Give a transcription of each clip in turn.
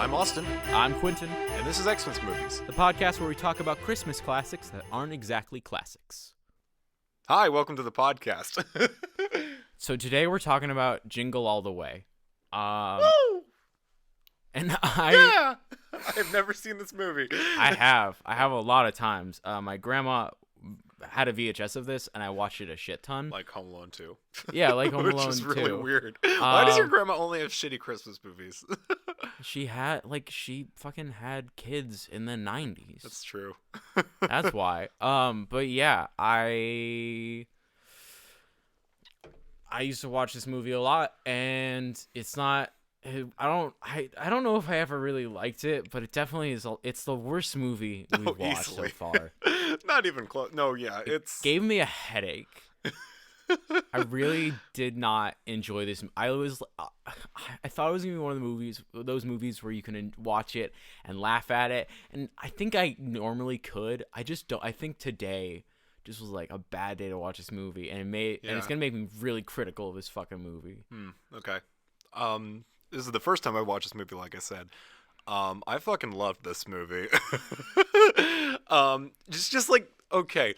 I'm Austin, I'm Quintin, and this is XMAS Movies. the podcast where we talk about Christmas classics that aren't exactly classics. Hi, welcome to the podcast. So today we're talking about Jingle All The Way. Woo! And Yeah! I have never seen this movie. I have a lot of times. My grandma had a VHS of this, and I watched it a shit ton. Like Home Alone 2. Yeah, like Home Alone 2. Which is really weird. Why does your grandma only have shitty Christmas movies? She fucking had kids in the 90s. That's true. That's why. But yeah, I used to watch this movie a lot, and it's not. I don't know if I ever really liked it, but it definitely is. It's the worst movie we've watched easily. so far. Not even close. No, yeah, it's Gave me a headache. I really did not enjoy this. I thought it was gonna be one of those movies where you can watch it and laugh at it, and I think I normally could. I just don't. I think today just was like a bad day to watch this movie, and it's gonna make me really critical of this fucking movie. Okay. This is the first time I watched this movie, like I said. I fucking loved this movie. Just like, okay,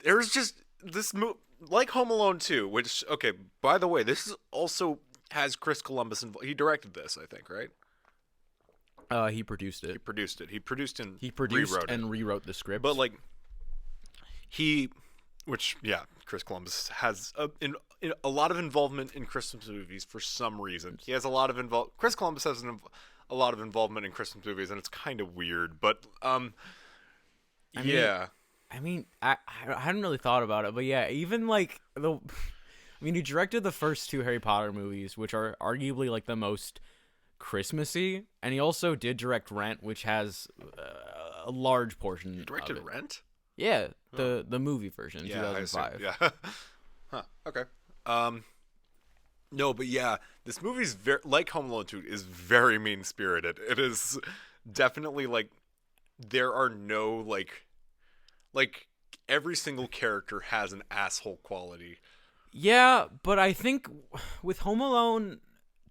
there's just this movie, like Home Alone 2, which, okay, by the way, this is also has Chris Columbus involved. He directed this, I think, right? He produced it. He produced it. He produced and rewrote the script. But like, Chris Columbus has a lot of involvement in Christmas movies for some reason. He has a lot of Chris Columbus has a lot of involvement in Christmas movies, and it's kind of weird. But I hadn't really thought about it, but yeah, even like he directed the first two Harry Potter movies, which are arguably like the most Christmassy, and he also did direct Rent, which has a large portion. He directed of it. Rent? Yeah, the movie version, yeah, 2005. Yeah. Huh. Okay. No, but yeah, this movie's like Home Alone 2 is very mean-spirited. It is definitely like there are no like every single character has an asshole quality. Yeah, but I think with Home Alone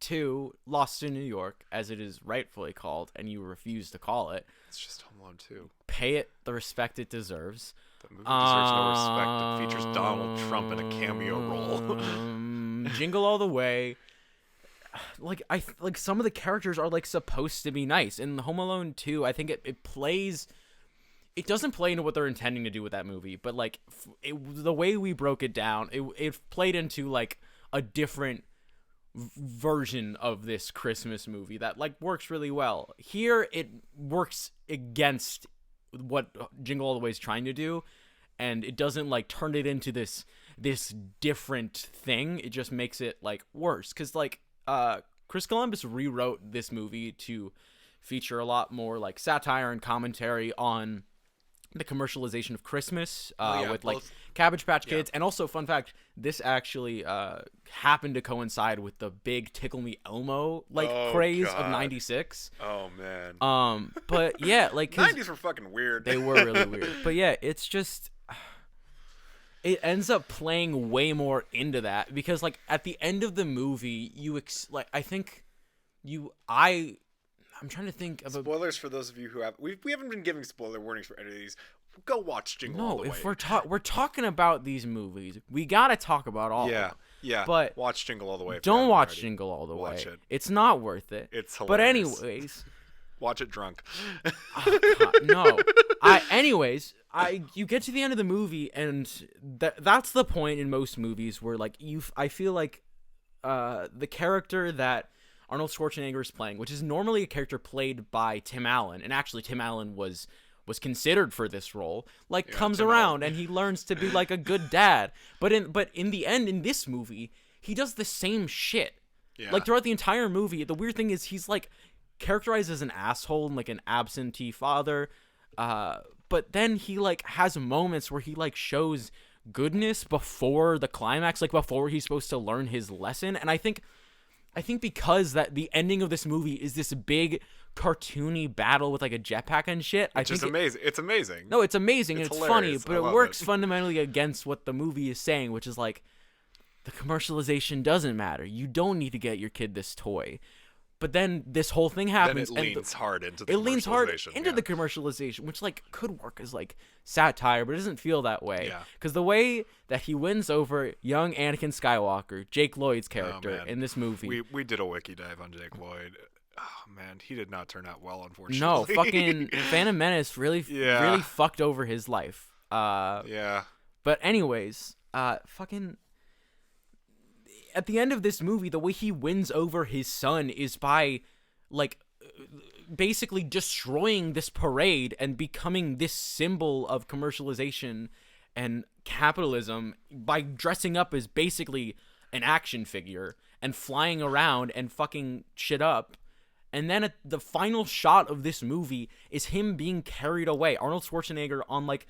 2, Lost in New York, as it is rightfully called, and you refuse to call it, it's just Home Alone 2. Pay it the respect it deserves. The movie deserves no respect. It features Donald Trump in a cameo role. Jingle All The Way. Like some of the characters are like supposed to be nice. In Home Alone 2, I think it plays. It doesn't play into what they're intending to do with that movie, but like the way we broke it down, it played into like a different version of this Christmas movie that like works really well. Here it works against what Jingle All The Way is trying to do, and it doesn't like turn it into this different thing. It just makes it like worse, because like Chris Columbus rewrote this movie to feature a lot more like satire and commentary on the commercialization of Christmas with like Cabbage Patch Kids. And also, fun fact, this actually happened to coincide with the big Tickle Me Elmo craze of 96. Oh man. But yeah, like 90s were fucking weird. They were really weird. But yeah, it's just it ends up playing way more into that, because like at the end of the movie, I'm trying to think of spoilers for those of you who have. We haven't been giving spoiler warnings for any of these. Go watch Jingle All The Way. No, if we're talking about these movies, we gotta talk about all of them. Yeah. But watch Jingle All The Way. Don't watch Jingle All The Way. Watch it. It's not worth it. It's hilarious. But anyways, watch it drunk. Oh, God, no. You get to the end of the movie, and that's the point in most movies where like I feel like the character that Arnold Schwarzenegger is playing, which is normally a character played by Tim Allen, and actually Tim Allen was considered for this role, comes Tim around Allen. And he learns to be like a good dad. But in the end, in this movie, he does the same shit. Yeah. Like throughout the entire movie, the weird thing is he's like characterized as an asshole and like an absentee father. But then he like has moments where he like shows goodness before the climax, like before he's supposed to learn his lesson. And I think because that the ending of this movie is this big cartoony battle with like a jetpack and shit. It's amazing. It's amazing. No, it's amazing and it's funny, but it works it. fundamentally against what the movie is saying, which is like the commercialization doesn't matter. You don't need to get your kid this toy. But then this whole thing Then happens. it leans hard into the It leans hard commercialization, into yeah. the commercialization, which like could work as like satire, but it doesn't feel that way. Yeah. Because the way that he wins over young Anakin Skywalker, Jake Lloyd's character man. in this movie. We did a wiki dive on Jake Lloyd. Oh man, he did not turn out well, unfortunately. No, fucking Phantom Menace really fucked over his life. Yeah. But anyways, fucking at the end of this movie, the way he wins over his son is by like basically destroying this parade and becoming this symbol of commercialization and capitalism by dressing up as basically an action figure and flying around and fucking shit up. And then the final shot of this movie is him being carried away. Arnold Schwarzenegger on like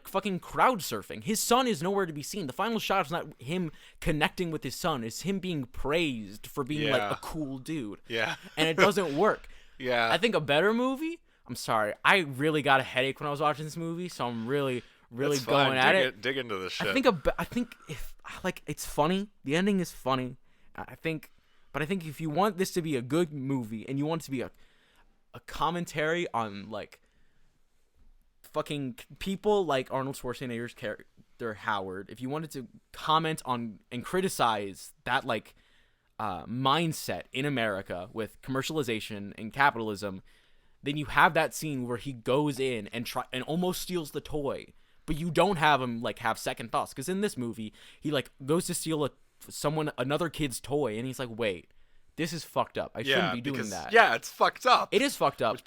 fucking crowd surfing. His son is nowhere to be seen. The final shot is not him connecting with his son. It's him being praised for being like a cool dude. Yeah. And it doesn't work. Yeah. I think a better movie. I'm sorry. I really got a headache when I was watching this movie, so I'm really That's going fine. at it. Dig into this shit. I think if like it's funny. The ending is funny. I think if you want this to be a good movie and you want it to be a commentary on like fucking people like Arnold Schwarzenegger's character Howard, if you wanted to comment on and criticize that like mindset in America with commercialization and capitalism, then you have that scene where he goes in and almost steals the toy, but you don't have him like have second thoughts, because in this movie he like goes to steal another kid's toy and he's like, wait, this is fucked up. I shouldn't be doing that. Yeah, it's fucked up. It is fucked up.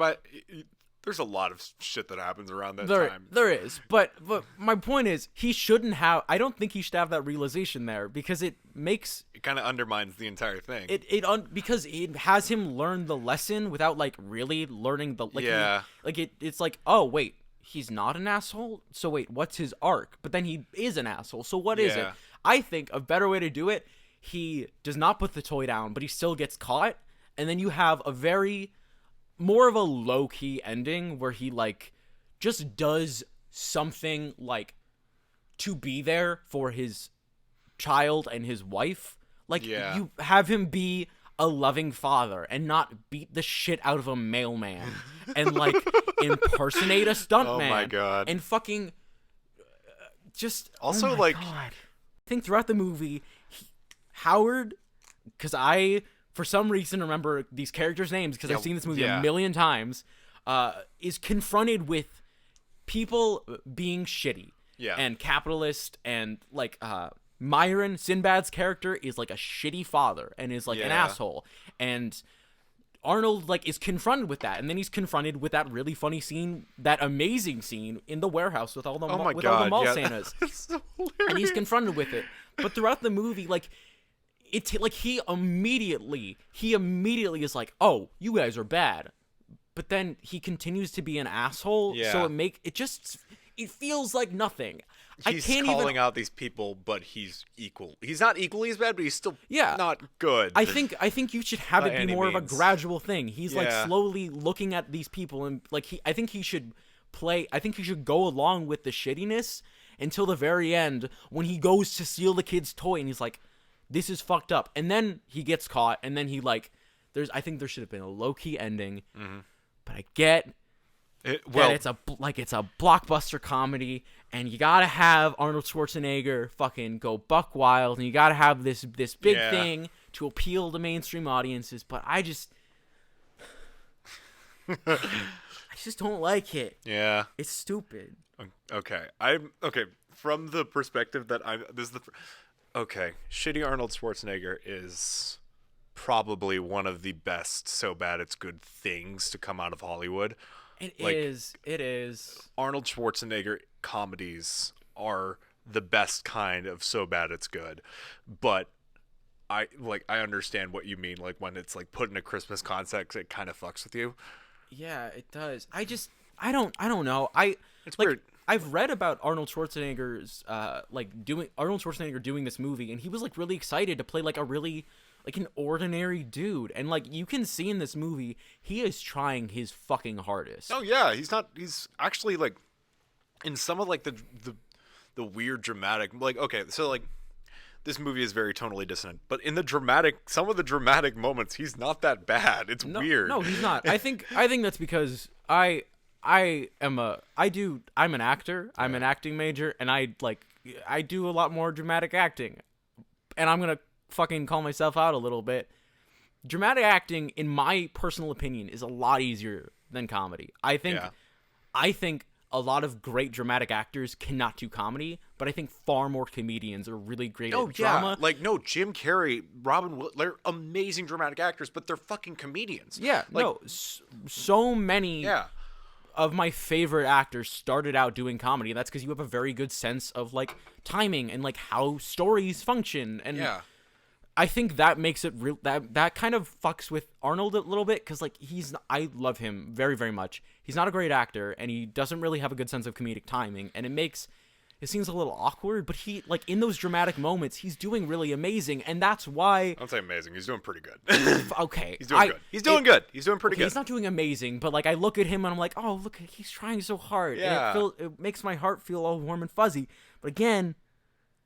There's a lot of shit that happens around that time. There is. But my point is, he shouldn't have... I don't think he should have that realization there, because it makes... It kind of undermines the entire thing. Because it has him learn the lesson without, like, really learning the... Like, yeah. It's like, oh, wait, he's not an asshole? So wait, what's his arc? But then he is an asshole, so what is it? I think a better way to do it, he does not put the toy down, but he still gets caught, and then you have more of a low-key ending where he like just does something like to be there for his child and his wife. Like, you have him be a loving father and not beat the shit out of a mailman and like impersonate a stuntman. Oh my god. And fucking just also oh my god. I think throughout the movie, Howard, because I for some reason remember these characters' names because I've seen this movie a million times, is confronted with people being shitty and capitalist, and like Myron, Sinbad's character, is like a shitty father and is like an asshole, and Arnold like is confronted with that, and then he's confronted with that really funny scene, that amazing scene in the warehouse with all the all the mall Santas, so and he's confronted with it. But throughout the movie, like, it's like he immediately is like, oh, you guys are bad, but then he continues to be an asshole. So it feels like nothing. He's calling out these people, but he's equal. He's not equally as bad, but he's still not good. I think you should have it be more of a gradual thing. He's like slowly looking at these people, and like I think he should go along with the shittiness until the very end when he goes to steal the kid's toy and he's like, this is fucked up, and then he gets caught, and then he like I think there should have been a low-key ending. But I get it's a blockbuster comedy, and you gotta have Arnold Schwarzenegger fucking go buck wild, and you gotta have this big thing to appeal to mainstream audiences. But I just don't like it. Yeah, it's stupid. Okay, from the perspective that shitty Arnold Schwarzenegger is probably one of the best so bad it's good things to come out of Hollywood. It is. Arnold Schwarzenegger comedies are the best kind of so bad it's good. But I understand what you mean, like when it's like put in a Christmas context, it kind of fucks with you. Yeah, it does. I don't know. It's weird. I've read about Arnold Schwarzenegger's doing this movie, and he was like really excited to play like a really like an ordinary dude, and like you can see in this movie he is trying his fucking hardest. Oh yeah, he's actually like in some of like the weird dramatic, like, okay, so like this movie is very tonally dissonant, but in some of the dramatic moments, he's not that bad. It's weird. No, he's not. I think that's because I'm an actor. I'm an acting major, and I do a lot more dramatic acting. And I'm gonna fucking call myself out a little bit. Dramatic acting, in my personal opinion, is a lot easier than comedy. I think a lot of great dramatic actors cannot do comedy, but I think far more comedians are really great at drama. Jim Carrey, Robin Williams, they're amazing dramatic actors, but they're fucking comedians. Yeah, so many of my favorite actors started out doing comedy. That's because you have a very good sense of, like, timing and, like, how stories function. And I think that makes it real. That kind of fucks with Arnold a little bit, because, like, I love him very, very much. He's not a great actor, and he doesn't really have a good sense of comedic timing, and it seems a little awkward, but he, like, in those dramatic moments, he's doing really amazing, and that's why... I don't say amazing. He's doing pretty good. Okay. He's doing good. He's doing good. He's doing pretty good. He's not doing amazing, but, like, I look at him, and I'm like, oh, look, he's trying so hard. Yeah. And it makes my heart feel all warm and fuzzy. But again...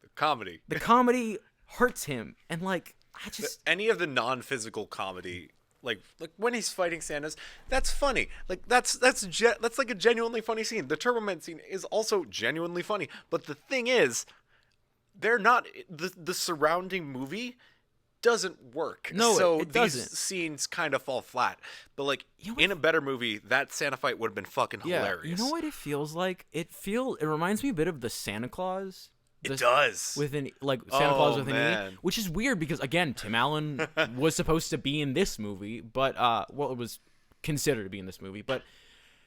The comedy hurts him, and, like, I just... Any of the non-physical comedy... Like when he's fighting Santas, that's funny. Like that's like a genuinely funny scene. The Turbo Man scene is also genuinely funny. But the thing is, they're not the surrounding movie doesn't work. No, so it doesn't. These scenes kind of fall flat. But like in a better movie, that Santa fight would have been fucking hilarious. You know what it feels like? It reminds me a bit of the Santa Claus. It does. Santa Claus with an E, which is weird because, again, Tim Allen was supposed to be in this movie, but, it was considered to be in this movie, but,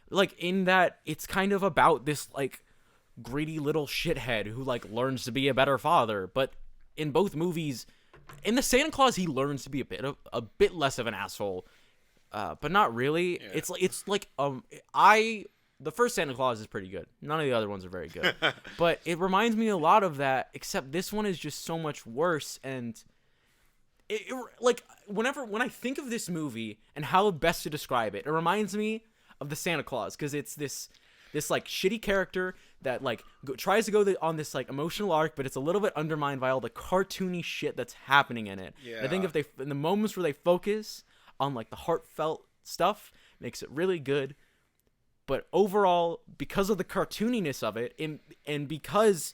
like, in that, it's kind of about this, like, greedy little shithead who, like, learns to be a better father, but in both movies, in the Santa Claus, he learns to be a bit less of an asshole, but not really. Yeah. The first Santa Claus is pretty good. None of the other ones are very good. But it reminds me a lot of that, except this one is just so much worse. And when I think of this movie and how best to describe it, it reminds me of the Santa Claus, because it's this like shitty character that like tries to go on this like emotional arc, but it's a little bit undermined by all the cartoony shit that's happening in it. Yeah. And I think if in the moments where they focus on like the heartfelt stuff, makes it really good. But overall, because of the cartooniness of it, and because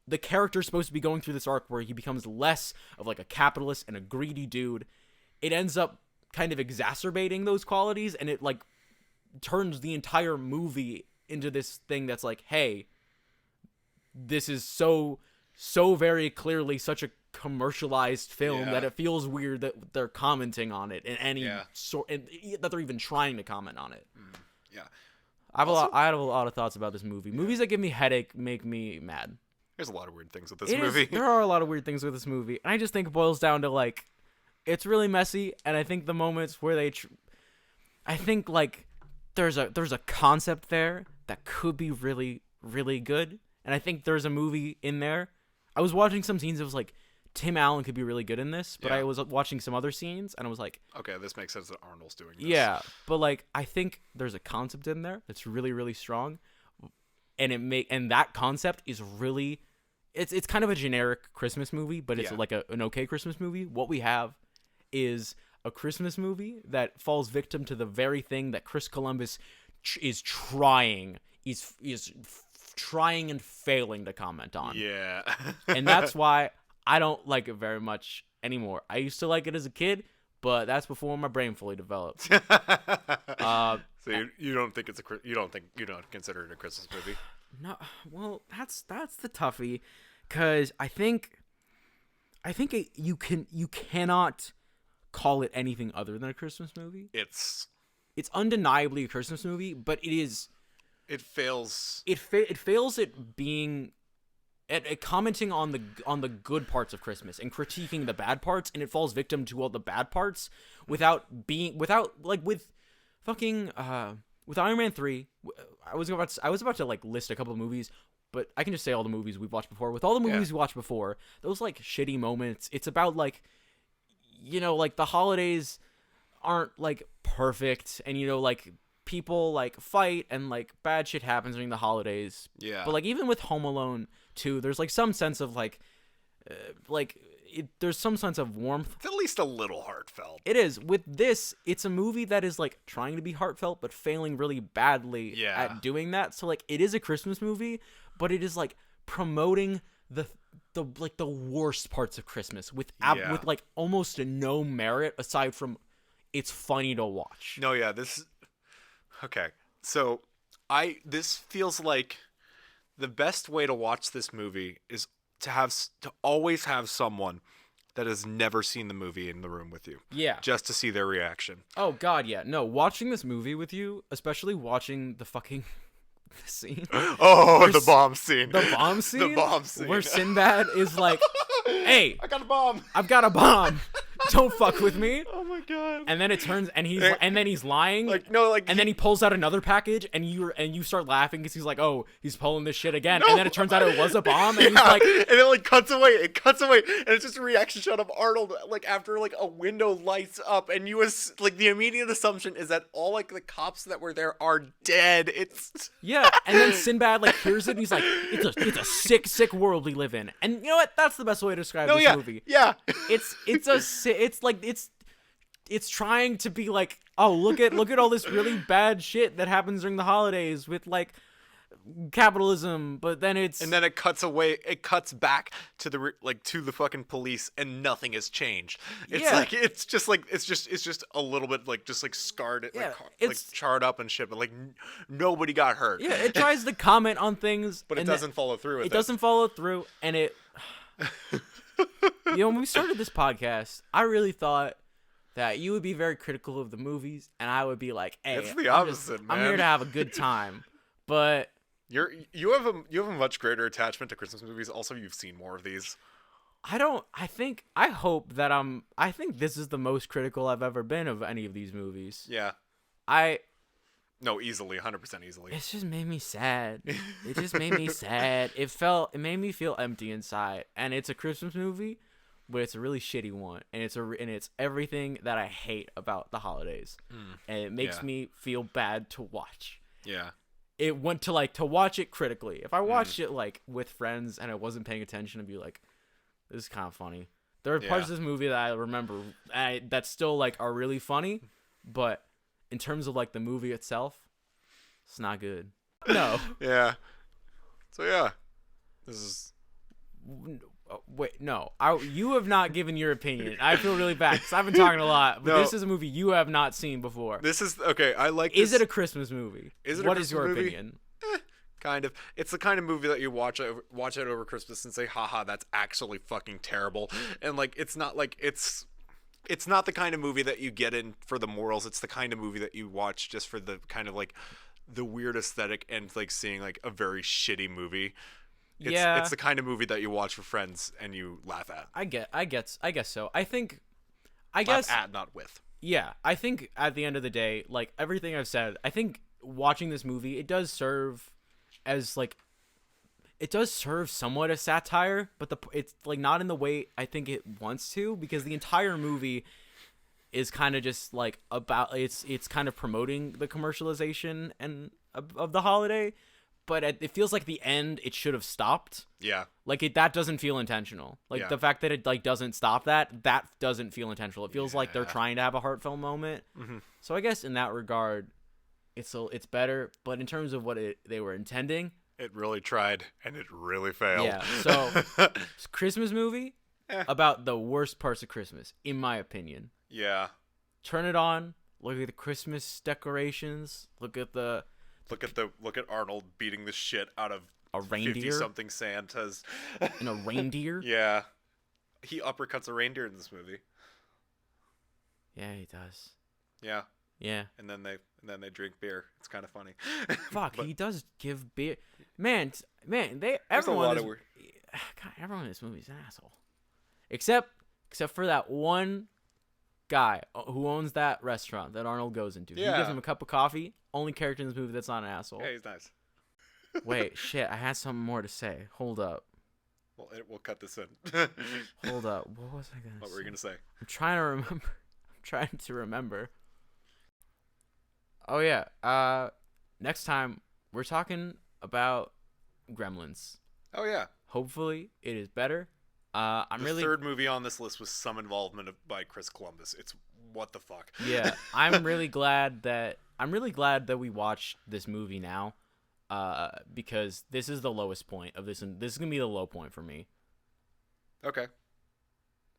the character's supposed to be going through this arc where he becomes less of like a capitalist and a greedy dude, it ends up kind of exacerbating those qualities, and it like turns the entire movie into this thing that's like, hey, this is so very clearly such a commercialized film that it feels weird that they're commenting on it in any sort, and that they're even trying to comment on it. Yeah. I have a lot of thoughts about this movie. Movies that give me headache make me mad. There's a lot of weird things with this movie. There are a lot of weird things with this movie. And I just think it boils down to, like, it's really messy, and I think the moments where I think, like, there's a concept there that could be really, really good. And I think there's a movie in there. I was watching some scenes that was like, Tim Allen could be really good in this, but I was watching some other scenes, and I was like... Okay, this makes sense that Arnold's doing this. Yeah, but, like, I think there's a concept in there that's really, really strong, and that concept is really... It's kind of a generic Christmas movie, but it's like an okay Christmas movie. What we have is a Christmas movie that falls victim to the very thing that Chris Columbus is trying and failing to comment on. Yeah. And that's why... I don't like it very much anymore. I used to like it as a kid, but that's before my brain fully developed. So you don't consider it a Christmas movie? No. Well, that's the toughie, because I think you cannot call it anything other than a Christmas movie. It's undeniably a Christmas movie, but it is. It fails. It fails at being. At commenting on the good parts of Christmas and critiquing the bad parts, and it falls victim to all the bad parts with Iron Man 3. I was about to like list a couple of movies, but I can just say all the movies we've watched before. With all the movies we watched before, those like shitty moments, it's about like, you know, like the holidays aren't like perfect, and you know, like people like fight and like bad shit happens during the holidays. Yeah. But like even with Home Alone 2, there's like some sense of like there's some sense of warmth. It's at least a little heartfelt. It is. With this, it's a movie that is like trying to be heartfelt but failing really badly at doing that. So like it is a Christmas movie, but it is like promoting the worst parts of Christmas with like almost no merit aside from it's funny to watch. No, yeah, this okay. So this feels like the best way to watch this movie is to always have someone that has never seen the movie in the room with you. Yeah. Just to see their reaction. Oh god, yeah. No, watching this movie with you, especially watching the fucking scene. Oh, the bomb scene. The bomb scene? The bomb scene. Where Sinbad is like, "Hey, I got a bomb. I've got a bomb. Don't fuck with me." Oh my god. And then it turns and then he's lying. And then he pulls out another package and you start laughing because he's like, "Oh, he's pulling this shit again." And then it turns out it was a bomb and he's like, and it like cuts away. It cuts away and it's just a reaction shot of Arnold like after like a window lights up and like the immediate assumption is that all like the cops that were there are dead. It's yeah, and then Sinbad like hears it and he's like, it's a sick world we live in. And you know what? That's the best way to describe this movie. Yeah. It's trying to be like, oh, look at all this really bad shit that happens during the holidays with like capitalism, but then it cuts away. It cuts back to the fucking police, and nothing has changed. It's just a little bit like just like scarred, like charred up and shit, but like nobody got hurt. Yeah, it tries to comment on things, but it doesn't follow through. It doesn't follow through, and it. You know, when we started this podcast, I really thought that you would be very critical of the movies, and I would be like, "Hey, it's the opposite, man. I'm here to have a good time." But you have a much greater attachment to Christmas movies. Also, you've seen more of these. I think this is the most critical I've ever been of any of these movies. Yeah. No, easily, 100% easily. It just made me sad. It just made me sad. It made me feel empty inside. And it's a Christmas movie, but it's a really shitty one. And it's everything that I hate about the holidays. And it makes me feel bad to watch. Yeah. It went to watch it critically. If I watched it like with friends and I wasn't paying attention, I'd be like, this is kind of funny. There are parts of this movie that I remember that still like are really funny, but in terms of like the movie itself, it's not good. No. Yeah. So yeah, this is. Wait, no. You have not given your opinion. I feel really bad because I've been talking a lot, but this is a movie you have not seen before. This is okay. I like. Is it a Christmas movie? What is your movie? opinion? Kind of. It's the kind of movie that you watch it over Christmas and say, haha, that's actually fucking terrible. And like, it's not the kind of movie that you get in for the morals. It's the kind of movie that you watch just for the kind of like the weird aesthetic and like seeing like a very shitty movie. It's the kind of movie that you watch for friends and you laugh at. I guess so. I Laugh at, not with. Yeah, I think at the end of the day, like everything I've said, I think watching this movie, it does serve somewhat as satire, but it's like not in the way I think it wants to, because the entire movie is kind of just like about it's kind of promoting the commercialization and of the holiday, but it feels like the end it should have stopped. Yeah, like that doesn't feel intentional. Like the fact that it like doesn't stop that doesn't feel intentional. It feels like they're trying to have a heartfelt moment. Mm-hmm. So I guess in that regard, it's better. But in terms of what they were intending, it really tried and it really failed. Yeah. So it's a Christmas movie about the worst parts of Christmas, in my opinion. Yeah. Turn it on. Look at the Christmas decorations. Look at Arnold beating the shit out of a reindeer, 50-something Santas. And a reindeer. Yeah. He uppercuts a reindeer in this movie. Yeah, he does. Yeah. Yeah. And then they drink beer. It's kind of funny. Fuck, he does give beer. Man, everyone in this movie is an asshole. Except for that one guy who owns that restaurant that Arnold goes into. Yeah. He gives him a cup of coffee. Only character in this movie that's not an asshole. Yeah, he's nice. Wait, shit, I had something more to say. Hold up. Well, we'll cut this in. Hold up. What was I going to say? What were you going to say? I'm trying to remember. Oh, yeah. Next time, we're talking about Gremlins. Oh, yeah. Hopefully, it is better I'm The really third movie on this list was some involvement by Chris Columbus. It's what the fuck. yeah. I'm really glad that we watched this movie now, because this is the lowest point of this, and this is gonna be the low point for me. Okay.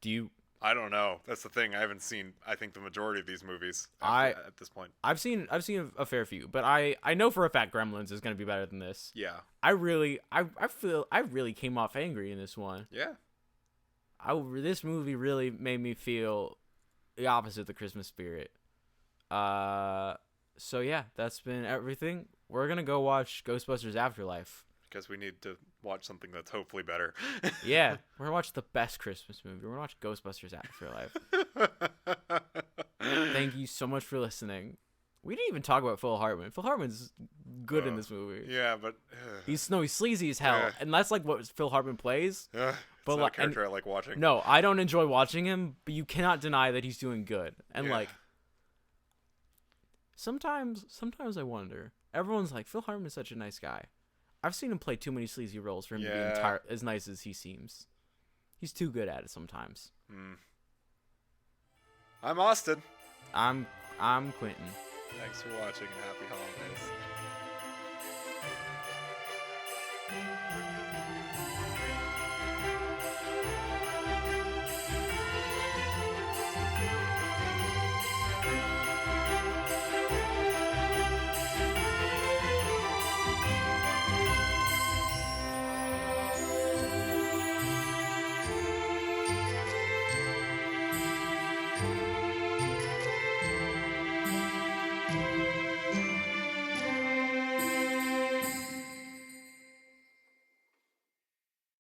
Do you? I don't know. That's the thing. I haven't seen, I think, the majority of these movies at this point. I've seen a fair few, but I know for a fact Gremlins is gonna be better than this. Yeah. I feel I really came off angry in this one. Yeah. This movie really made me feel the opposite of the Christmas spirit. So yeah, that's been everything. We're gonna go watch Ghostbusters Afterlife. Because we need to watch something that's hopefully better. Yeah, we're gonna watch the best Christmas movie. We're gonna watch Ghostbusters Afterlife. Thank you so much for listening. We didn't even talk about Phil Hartman. Phil Hartman's good in this movie. Yeah, but He's sleazy as hell, and that's like what Phil Hartman plays. it's But not like, a character I like watching. No, I don't enjoy watching him, but you cannot deny that he's doing good. And like, sometimes I wonder. Everyone's like, Phil Hartman's such a nice guy. I've seen him play too many sleazy roles for him to be as nice as he seems. He's too good at it sometimes. I'm Austin. I'm Quintin. Thanks for watching and happy holidays.